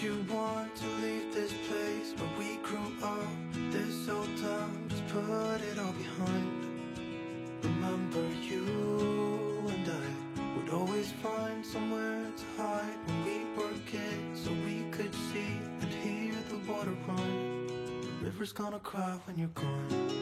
you want to leave this place where we grew up, this old town, just put it all behind. Remember you and I would always find somewhere to hide when we were kids, so we could see and hear the water run. The river's gonna cry when you're gone.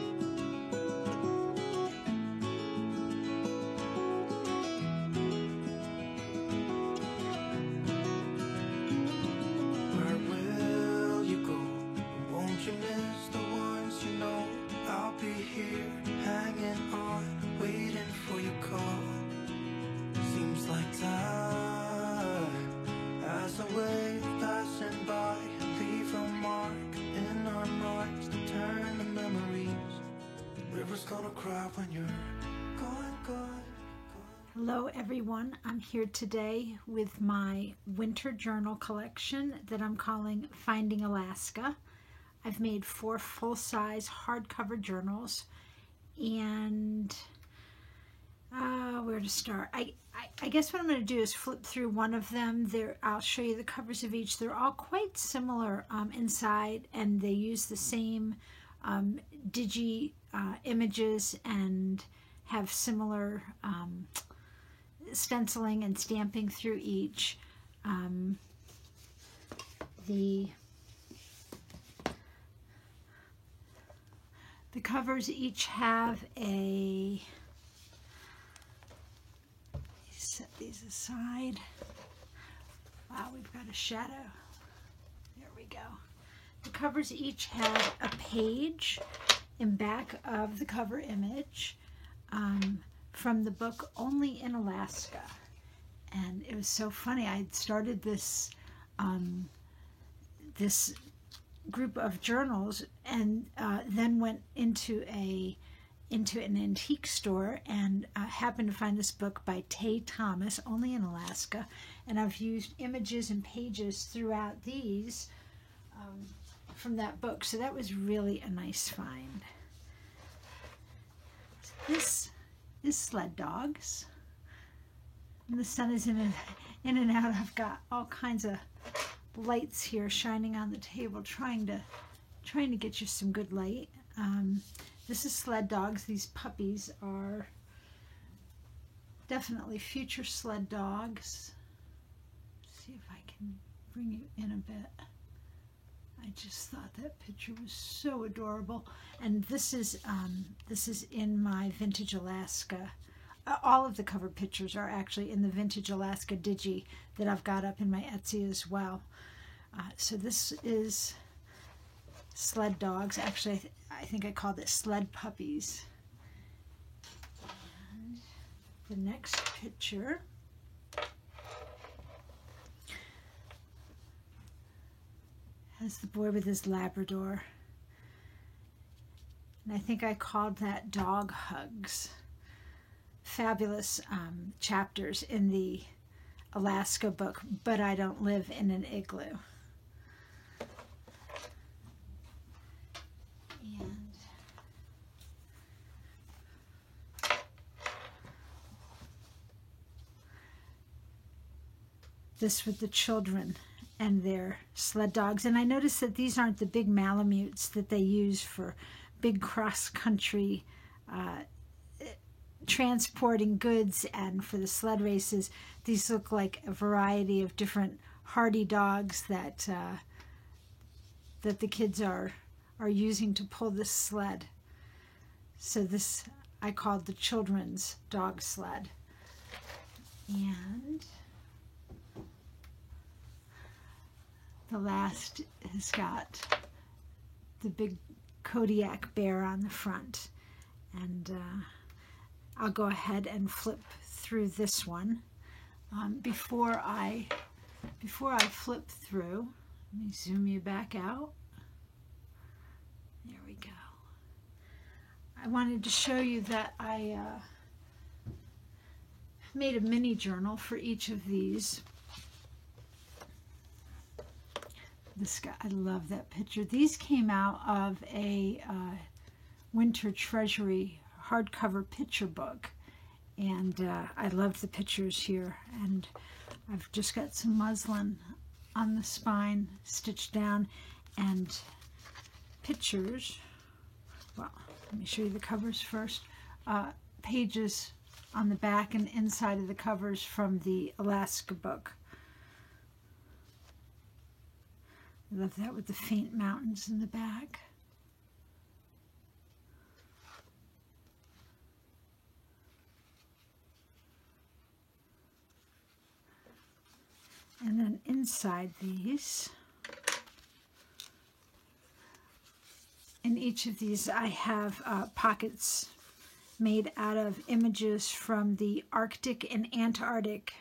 Hello everyone, I'm here today with my winter journal collection that I'm calling Finding Alaska. I've made 4 full-size hardcover journals, and where to start? I guess what I'm going to do is flip through one of them. I'll show you the covers of each. They're all quite similar inside, and they use the same digi images and have similar stenciling and stamping through each. The covers each have a, set these aside. Wow, we've got a shadow. There we go. The covers each have a page in back of the cover image from the book Only in Alaska. And it was so funny. I had started this this group of journals, and then went into an antique store and happened to find this book by Tay Thomas, Only in Alaska. And I've used images and pages throughout these from that book. So that was really a nice find. This is Sled Dogs. And the sun is in and out. I've got all kinds of lights here shining on the table, trying to get you some good light. This is Sled Dogs. These puppies are definitely future sled dogs. Let's see if I can bring you in a bit. I just thought that picture was so adorable. And this is in my Vintage Alaska. All of the cover pictures are actually in the Vintage Alaska Digi that I've got up in my Etsy as well. So this is Sled Dogs. Actually, I think I called it Sled Puppies. And the next picture has the boy with his Labrador. And I think I called that Dog Hugs. Fabulous chapters in the Alaska book, But I Don't Live in an Igloo. And this with the children and their sled dogs. And I noticed that these aren't the big Malamutes that they use for big cross-country transporting goods and for the sled races. These look like a variety of different hardy dogs that that the kids are using to pull this sled. So this I called the children's dog sled. And the last has got the big Kodiak bear on the front. And I'll go ahead and flip through this one. Before I flip through, let me zoom you back out. There we go. I wanted to show you that I made a mini journal for each of these. This guy, I love that picture. These came out of a Winter Treasury hardcover picture book, and I love the pictures here. And I've just got some muslin on the spine, stitched down, and pictures. Well, let me show you the covers first. Pages on the back and inside of the covers from the Alaska book. I love that with the faint mountains in the back. And then inside these, in each of these I have pockets made out of images from the Arctic and Antarctic.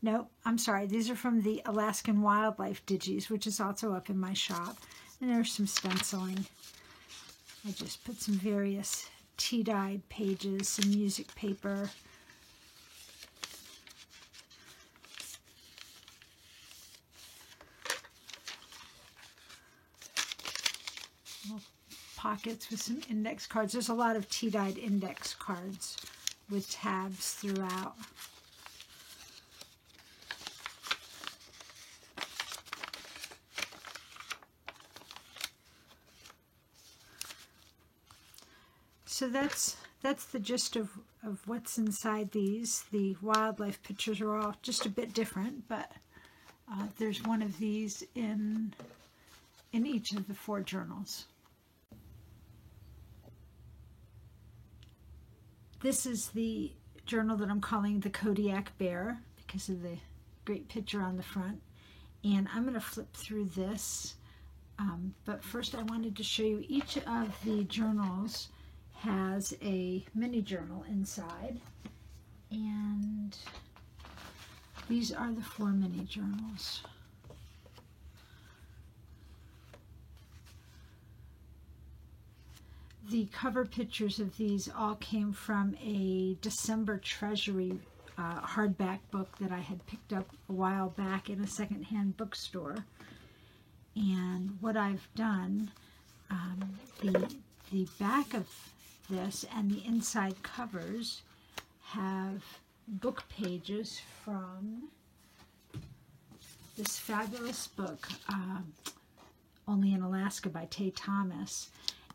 No, I'm sorry, these are from the Alaskan Wildlife Digis, which is also up in my shop. And there's some stenciling. I just put some various tea-dyed pages, some music paper. Pockets with some index cards. There's a lot of tea-dyed index cards with tabs throughout. So that's the gist of what's inside these. The wildlife pictures are all just a bit different, but there's one of these in each of the 4 journals. This is the journal that I'm calling the Kodiak Bear because of the great picture on the front. And I'm going to flip through this. But first I wanted to show you each of the journals has a mini journal inside. And these are the 4 mini journals. The cover pictures of these all came from a December Treasury hardback book that I had picked up a while back in a secondhand bookstore. And what I've done, the back of this and the inside covers have book pages from this fabulous book, Only in Alaska by Tay Thomas.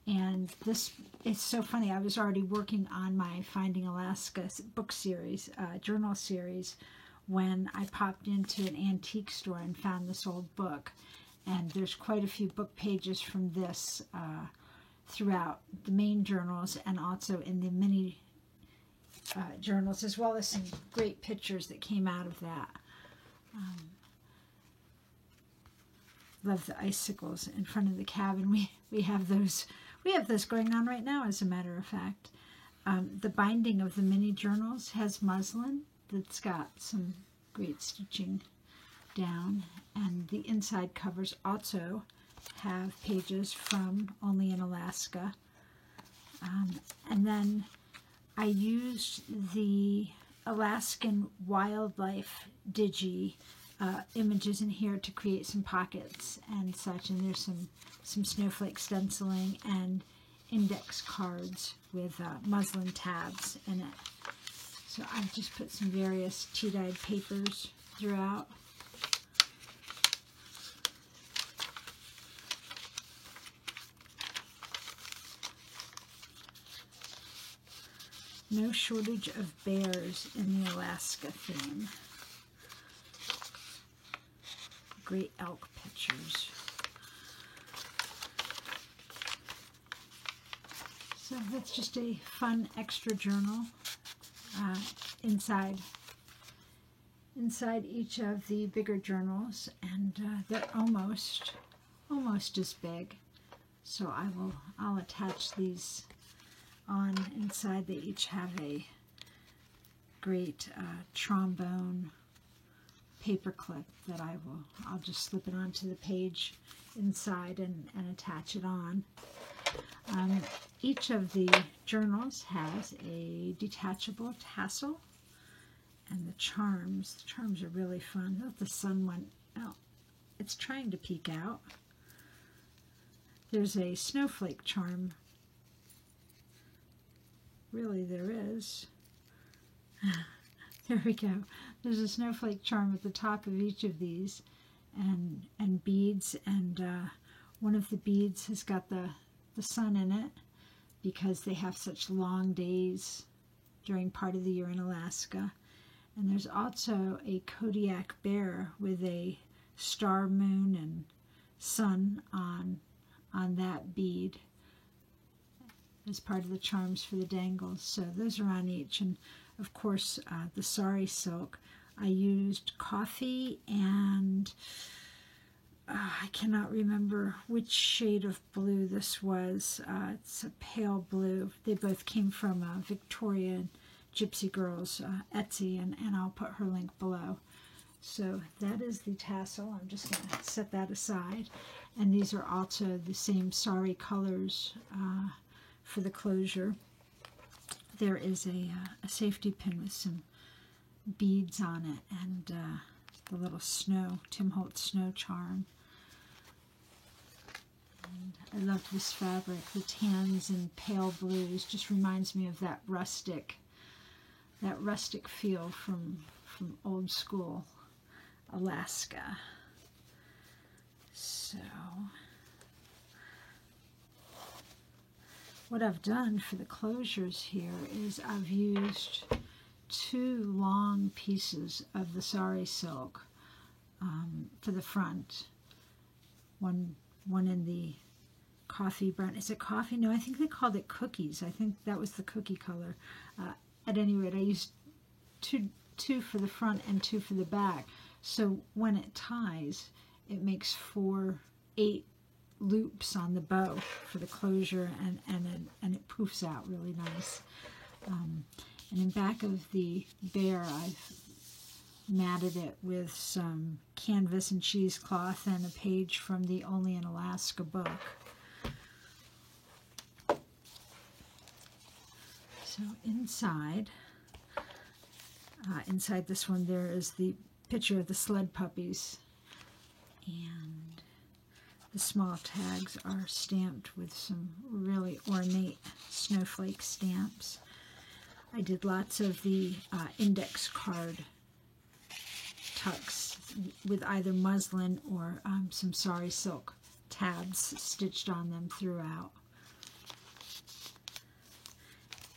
And this, it's so funny, I was already working on my Finding Alaska book series, journal series, when I popped into an antique store and found this old book. And there's quite a few book pages from this throughout the main journals and also in the mini journals, as well as some great pictures that came out of that. Love the icicles in front of the cabin. We have those. We have this going on right now, as a matter of fact. The binding of the mini journals has muslin that's got some great stitching down, and the inside covers also have pages from Only in Alaska. And then I used the Alaskan Wildlife Digi images in here to create some pockets and such, and there's some snowflake stenciling and index cards with muslin tabs in it. So I've just put some various tea-dyed papers throughout. No shortage of bears in the Alaska theme. Great elk pictures. So that's just a fun extra journal inside each of the bigger journals, and they're almost as big. So I'll attach these on inside. They each have a great trombone paper clip that I'll just slip it onto the page inside and attach it on. Each of the journals has a detachable tassel, and the charms are really fun. Oh, the sun went out. It's trying to peek out. There's a snowflake charm. Really, there is. There we go. There's a snowflake charm at the top of each of these, and beads, and one of the beads has got the sun in it because they have such long days during part of the year in Alaska. And there's also a Kodiak bear with a star, moon, and sun on that bead as part of the charms for the dangles. So those are on each. And of course, the sari silk, I used coffee and I cannot remember which shade of blue this was. It's a pale blue. They both came from Victoria Gypsy Girls Etsy, and I'll put her link below. So that is the tassel. I'm just going to set that aside. And these are also the same sari colors for the closure. There is a safety pin with some beads on it, and the little snow, Tim Holtz snow charm. And I love this fabric. The tans and pale blues just reminds me of that rustic feel from old school Alaska. So what I've done for the closures here is I've used 2 long pieces of the sari silk for the front. One in the coffee brown. Is it coffee? No, I think they called it cookies. I think that was the cookie color. At any rate, I used two for the front and 2 for the back. So when it ties, it makes 8 loops on the bow for the closure, and it poofs out really nice. And in back of the bear, I've matted it with some canvas and cheesecloth and a page from the Only in Alaska book. So inside this one, there is the picture of the sled puppies, and the small tags are stamped with some really ornate snowflake stamps. I did lots of the index card tucks with either muslin or some sari silk tabs stitched on them throughout.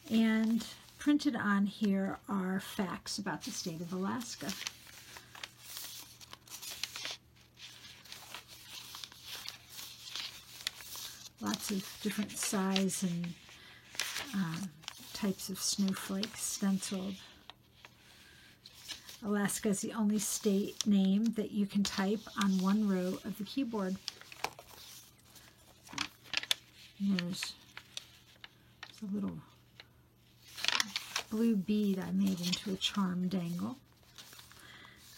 And printed on here are facts about the state of Alaska. Lots of different size and types of snowflakes stenciled. Alaska is the only state name that you can type on one row of the keyboard. And there's a little blue bead I made into a charm dangle.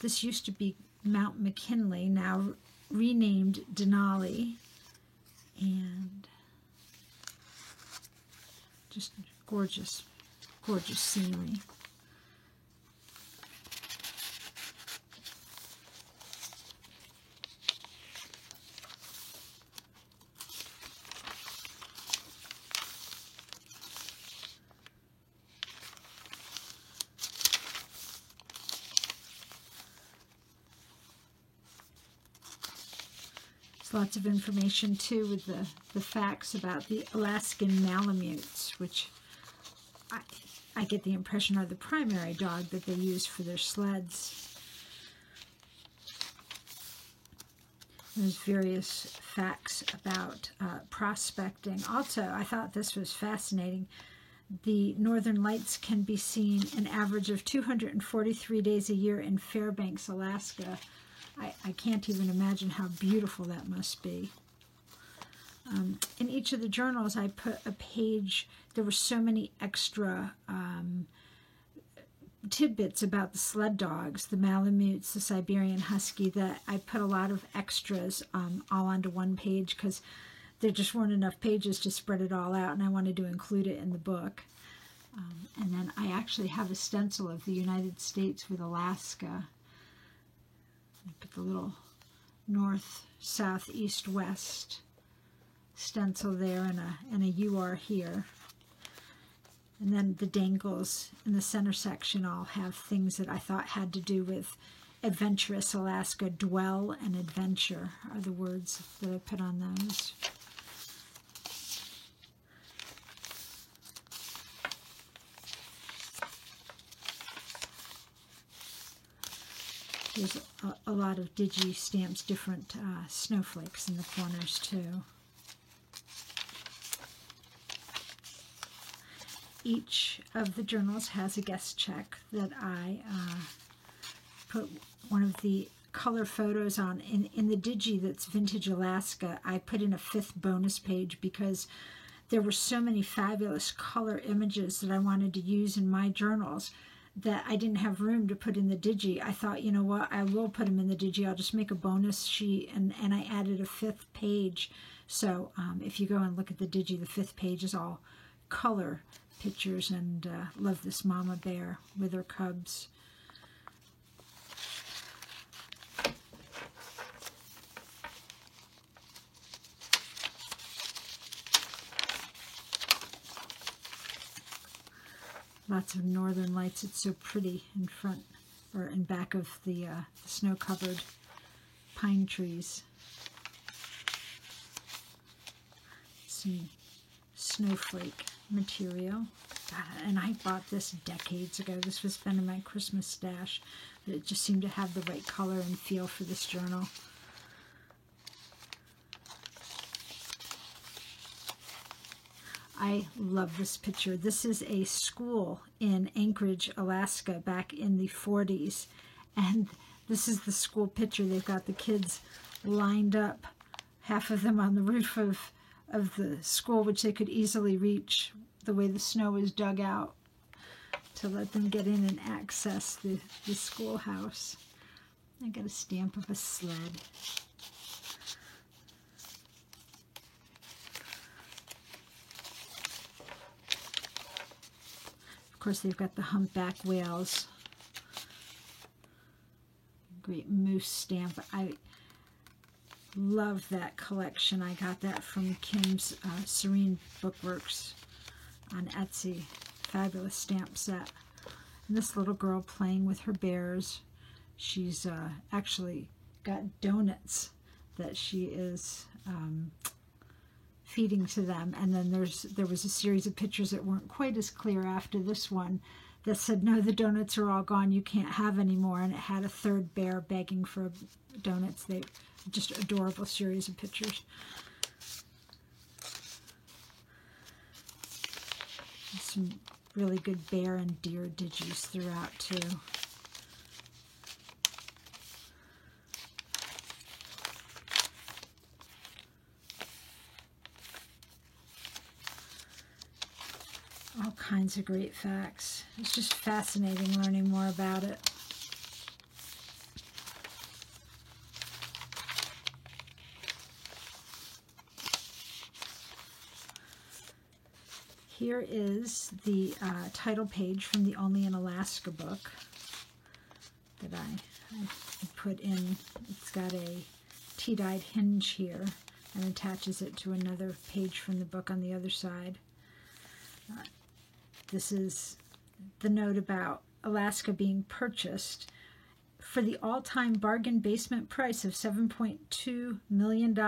This used to be Mount McKinley, now renamed Denali, and just gorgeous, gorgeous scenery. Lots of information too with the facts about the Alaskan Malamutes, which I get the impression are the primary dog that they use for their sleds. There's various facts about prospecting. Also, I thought this was fascinating. The Northern Lights can be seen an average of 243 days a year in Fairbanks, Alaska. I can't even imagine how beautiful that must be. In each of the journals, I put a page. There were so many extra tidbits about the sled dogs, the Malamutes, the Siberian Husky, that I put a lot of extras all onto one page because there just weren't enough pages to spread it all out, and I wanted to include it in the book. And then I actually have a stencil of the United States with Alaska. I put the little north, south, east, west stencil there and a UR here. And then the dangles in the center section all have things that I thought had to do with Adventurous Alaska. Dwell and adventure are the words that I put on those. There's a lot of digi stamps, different snowflakes in the corners too. Each of the journals has a guest check that I put one of the color photos on. In the digi that's Vintage Alaska, I put in a 5th bonus page because there were so many fabulous color images that I wanted to use in my journals that I didn't have room to put in the digi. I thought, you know what, I will put them in the digi. I'll just make a bonus sheet, and I added a 5th page. So if you go and look at the digi, the 5th page is all color pictures, and love this mama bear with her cubs. Lots of northern lights. It's so pretty in front or in back of the snow-covered pine trees. Some snowflake material. And I bought this decades ago. This was been in my Christmas stash, but it just seemed to have the right color and feel for this journal. I love this picture. This is a school in Anchorage, Alaska, back in the 40s. And this is the school picture. They've got the kids lined up, half of them on the roof of the school, which they could easily reach the way the snow is dug out to let them get in and access the schoolhouse. I got a stamp of a sled. Of course, they've got the humpback whales. Great moose stamp. I love that collection. I got that from Kim's Serene Bookworks on Etsy. Fabulous stamp set. And this little girl playing with her bears. She's actually got donuts that she is feeding to them. And then there was a series of pictures that weren't quite as clear after this one that said, no, the donuts are all gone, you can't have any more. And it had a third bear begging for donuts. They just adorable series of pictures. Some really good bear and deer digis throughout too. All kinds of great facts. It's just fascinating learning more about it. Here is the title page from the Only in Alaska book that I put in. It's got a tea-dyed hinge here and attaches it to another page from the book on the other side. This is the note about Alaska being purchased for the all-time bargain basement price of $7.2 million,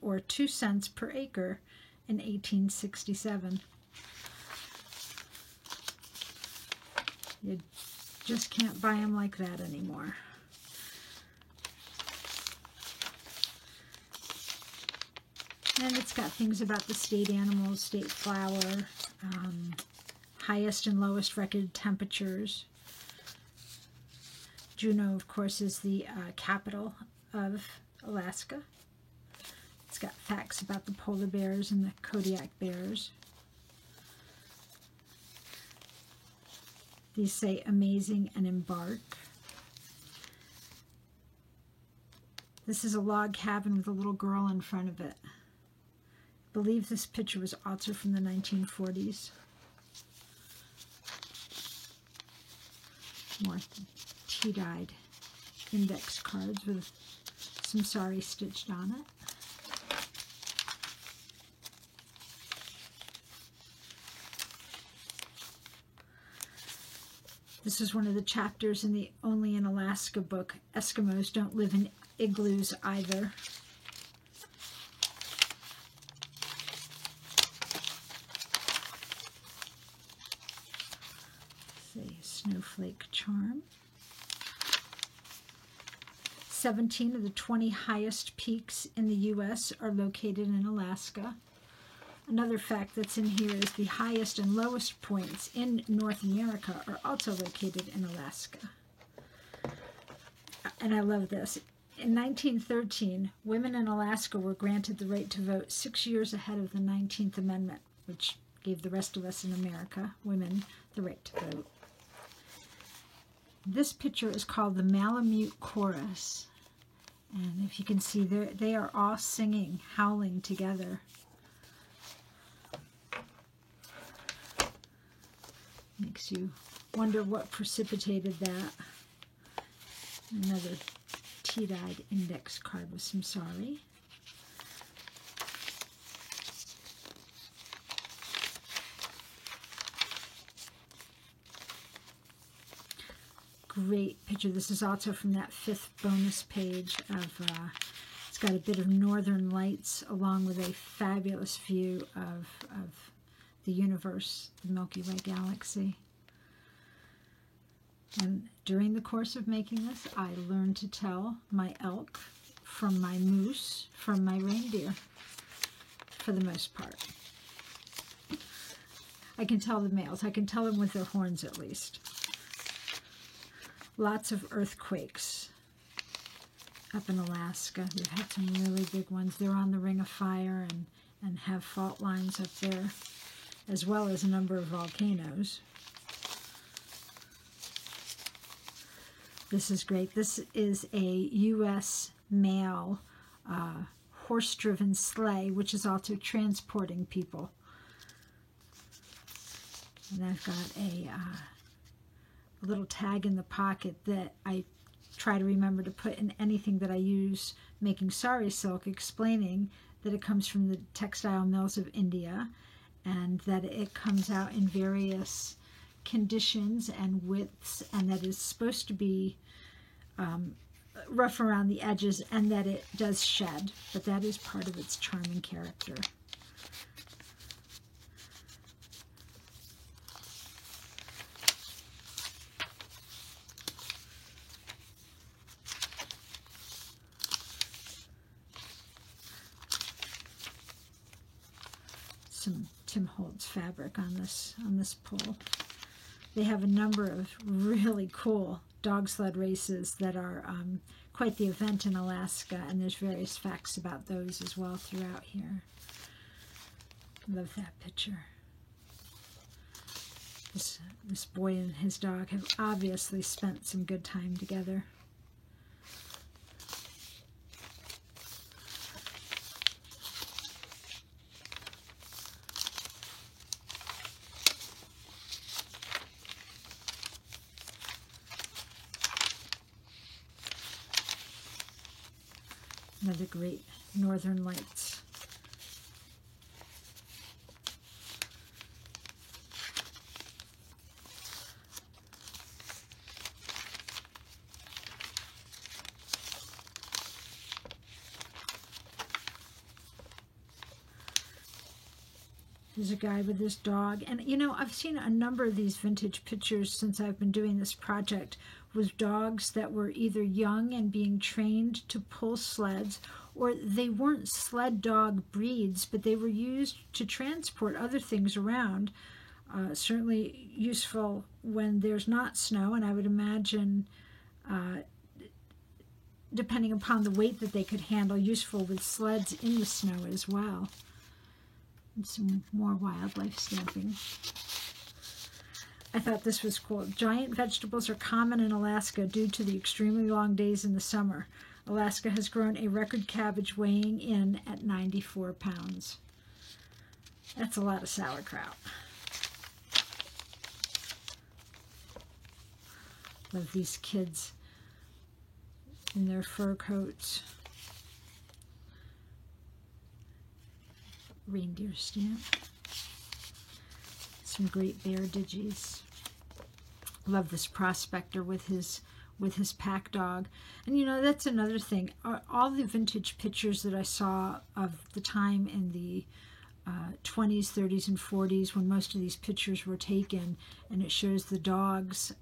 or 2 cents per acre in 1867. You just can't buy them like that anymore. And it's got things about the state animals, state flower, highest and lowest record temperatures. Juneau, of course, is the capital of Alaska. It's got facts about the polar bears and the Kodiak bears. These say amazing and embark. This is a log cabin with a little girl in front of it. I believe this picture was also from the 1940s. More tea-dyed index cards with some sari stitched on it. This is one of the chapters in the Only in Alaska book. Eskimos don't live in igloos either. Let's see, snowflake charm. 17 of the 20 highest peaks in the U.S. are located in Alaska. Another fact that's in here is the highest and lowest points in North America are also located in Alaska. And I love this. In 1913, women in Alaska were granted the right to vote 6 years ahead of the 19th Amendment, which gave the rest of us in America, women, the right to vote. This picture is called the Malamute Chorus. And if you can see, they are all singing, howling together. Makes you wonder what precipitated that. Another tea-dyed index card with some sorry. Great picture. This is also from that 5th bonus page of, it's got a bit of northern lights along with a fabulous view of the universe, the Milky Way galaxy. And during the course of making this, I learned to tell my elk from my moose, from my reindeer, for the most part. I can tell the males. I can tell them with their horns at least. Lots of earthquakes up in Alaska. We've had some really big ones. They're on the Ring of Fire and have fault lines up there, as well as a number of volcanoes. This is great. This is a U.S. mail horse-driven sleigh, which is also transporting people. And I've got a little tag in the pocket that I try to remember to put in anything that I use making sari silk, explaining that it comes from the textile mills of India and that it comes out in various conditions and widths, and that is supposed to be rough around the edges, and that it does shed, but that is part of its charming character. Some Tim Holtz fabric on this pull. They have a number of really cool dog sled races that are quite the event in Alaska, and there's various facts about those as well throughout here. Love that picture. This boy and his dog have obviously spent some good time together. Another great Northern Lights. There's a guy with his dog. And, you know, I've seen a number of these vintage pictures since I've been doing this project with dogs that were either young and being trained to pull sleds, or they weren't sled dog breeds, but they were used to transport other things around. Certainly useful when there's not snow, and I would imagine, depending upon the weight that they could handle, useful with sleds in the snow as well. And some more wildlife stamping. I thought this was cool. Giant vegetables are common in Alaska due to the extremely long days in the summer. Alaska has grown a record cabbage weighing in at 94 pounds. That's a lot of sauerkraut. Love these kids in their fur coats. Reindeer stamp. Some Great Bear digis. Love this prospector with his pack dog. And you know, that's another thing. All the vintage pictures that I saw of the time in the 20s, 30s, and 40s, when most of these pictures were taken, and it shows the dogs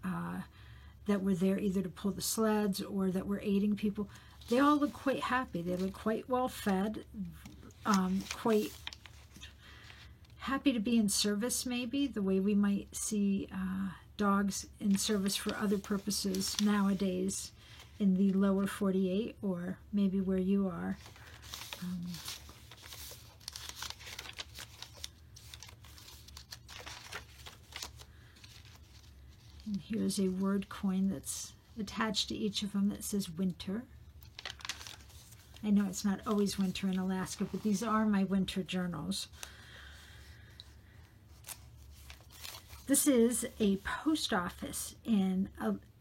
that were there either to pull the sleds or that were aiding people, they all look quite happy. They look quite well fed, quite happy to be in service, maybe, the way we might see dogs in service for other purposes nowadays in the lower 48, or maybe where you are. And here's a word coin that's attached to each of them that says winter. I know it's not always winter in Alaska, but these are my winter journals. This is a post office in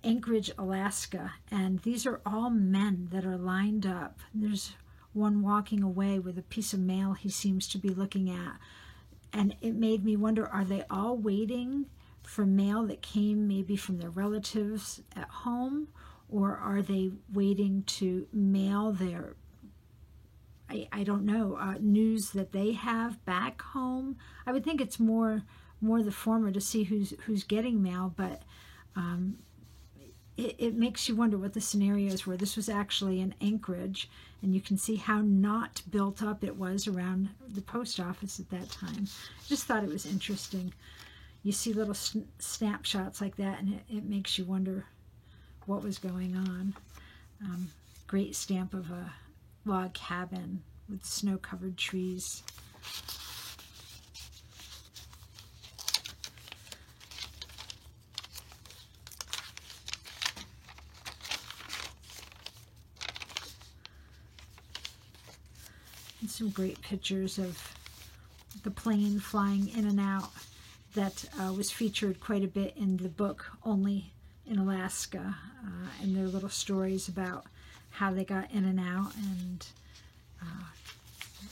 Anchorage, Alaska, and these are all men that are lined up. There's one walking away with a piece of mail he seems to be looking at, and it made me wonder, are they all waiting for mail that came maybe from their relatives at home, or are they waiting to mail their, I don't know, news that they have back home? I would think it's more the former, to see who's getting mail, but it makes you wonder what the scenarios were. This was actually in Anchorage, and you can see how not built up it was around the post office at that time. Just thought it was interesting. You see little snapshots like that, and it makes you wonder what was going on. Great stamp of a log cabin with snow-covered trees. And some great pictures of the plane flying in and out that was featured quite a bit in the book Only in Alaska, and their little stories about how they got in and out and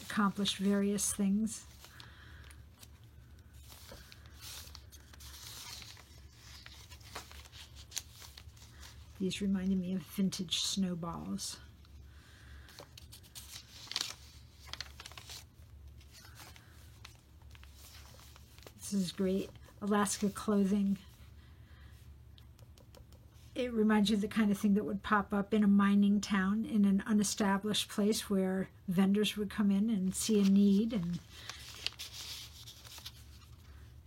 accomplished various things. These reminded me of vintage snowballs. This is great. Alaska clothing. It reminds you of the kind of thing that would pop up in a mining town, in an unestablished place where vendors would come in and see a need. And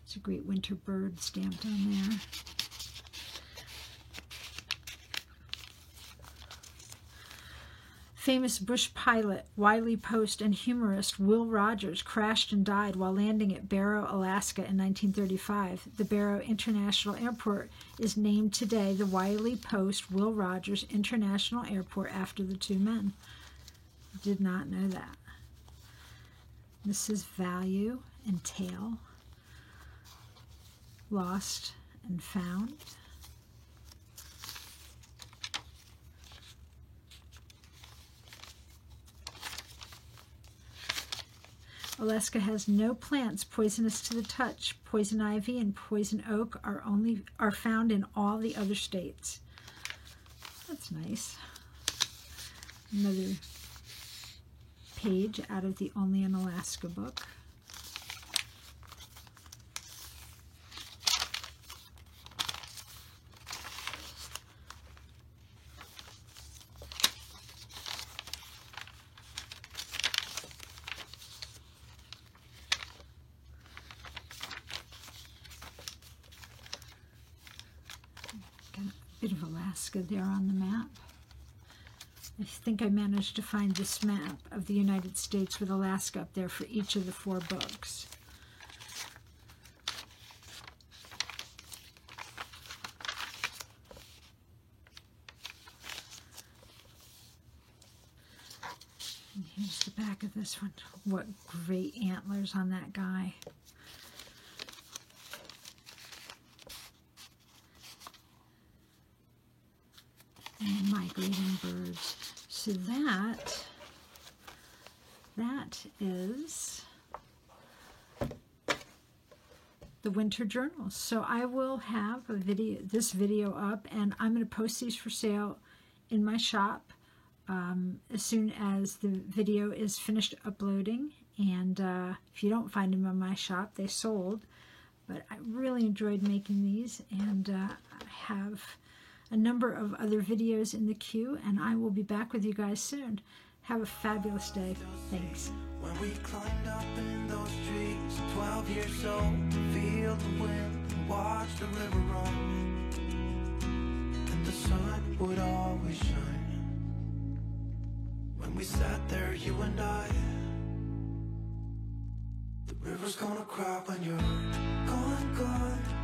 it's a great winter bird stamped on there. Famous bush pilot, wily post, and humorist Will Rogers crashed and died while landing at Barrow, Alaska in 1935. The Barrow International Airport is named today the Wiley Post Will Rogers International Airport after the two men. Did not know that. This is Value and Tale, Lost and Found. Alaska has no plants poisonous to the touch. Poison ivy and poison oak are found in all the other states. That's nice. Another page out of the Only in Alaska book. Bit of Alaska there on the map. I think I managed to find this map of the United States with Alaska up there for each of the 4 books. And here's the back of this one. What great antlers on that guy. And migrating birds. So that is the winter journals. So I will have this video up, and I'm going to post these for sale in my shop as soon as the video is finished uploading. And if you don't find them in my shop, they sold. But I really enjoyed making these, and I have a number of other videos in the queue, and I will be back with you guys soon. Have a fabulous day. Thanks. When we climbed up in those trees, 12 years old, to feel the wind and watch the river run, and the sun would always shine. When we sat there, you and I, the river's gonna cry when you're gone, gone.